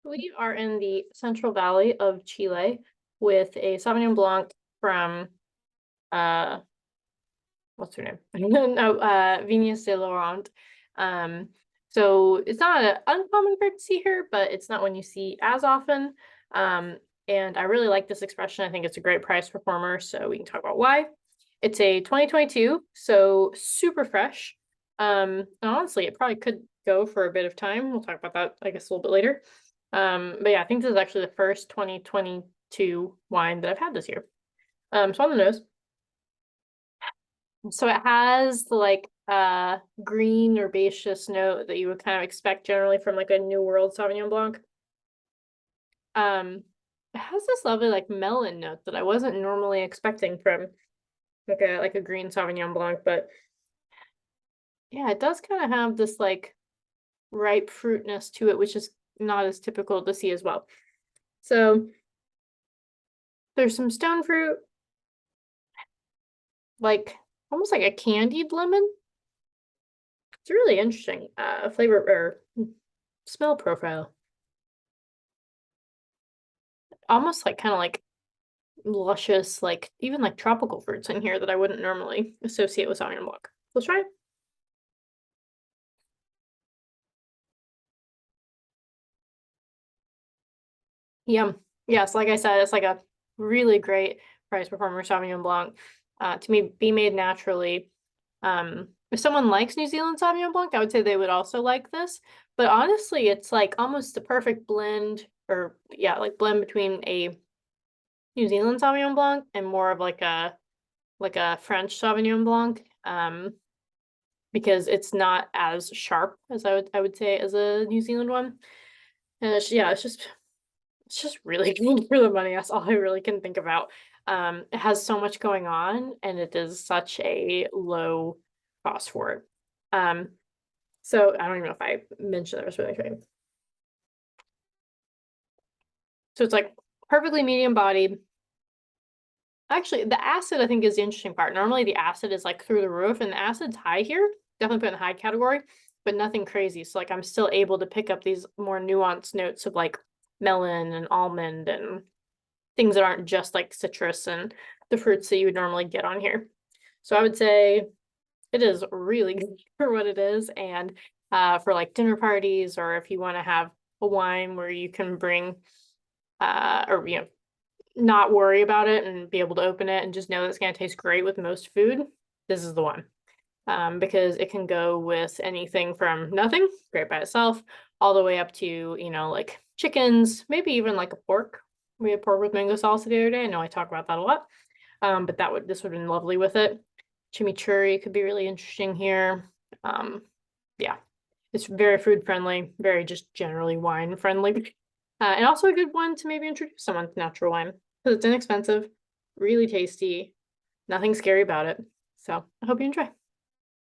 We are in the Central Valley of Chile with a Sauvignon Blanc from uh what's her name? No, Vina de Laurent. Um, so it's not an uncommon grape to see here, but it's not one you see as often. And I really like this expression. I think it's a great price performer, so we can talk about why. It's a 2022, so super fresh. And honestly, it probably could go for a bit of time. We'll talk about that, I guess, a little bit later. But yeah, I think this is actually the first 2022 wine that I've had this year. So on the nose. So it has the like green herbaceous note that you would kind of expect generally from like a New World Sauvignon Blanc. It has this lovely like melon note that I wasn't normally expecting from like a green Sauvignon Blanc, but yeah, it does kind of have this like ripe fruitness to it, which is not as typical to see as well. So there's some stone fruit, like almost like a candied lemon. It's really interesting flavor or smell profile. Almost like kind of like luscious, like even like tropical fruits in here that I wouldn't normally associate with Sauvignon Blanc. Let's try it. Yum. Yes, like I said, it's like a really great price performer Sauvignon Blanc. To me, be made naturally. If someone likes New Zealand Sauvignon Blanc, I would say they would also like this. But honestly, it's like almost the perfect blend, or yeah, like blend between a New Zealand Sauvignon Blanc and more of like a French Sauvignon Blanc. Because it's not as sharp as I would say as a New Zealand one. And it's just really good for the money. That's all I really can think about. It has so much going on and it is such a low cost for it. So I don't even know if I mentioned the rest of the So it's like perfectly medium bodied. Actually, the acid I think is the interesting part. Normally the acid is like through the roof and the acid's high here. Definitely put in the high category, but nothing crazy. So like I'm still able to pick up these more nuanced notes of like melon and almond and things that aren't just like citrus and the fruits that you would normally get on here. So I would say it is really good for what it is. And for like dinner parties, or if you want to have a wine where you can bring or not worry about it and be able to open it and just know that it's going to taste great with most food, this is the one. Because it can go with anything from nothing, great by itself, all the way up to, like chickens, maybe even like a pork. We had pork with mango salsa the other day. I know I talk about that a lot. But this would have been lovely with it. Chimichurri could be really interesting here. Yeah, it's very food friendly, very just generally wine friendly. And also a good one to maybe introduce someone to natural wine because it's inexpensive, really tasty, nothing scary about it. So I hope you enjoy.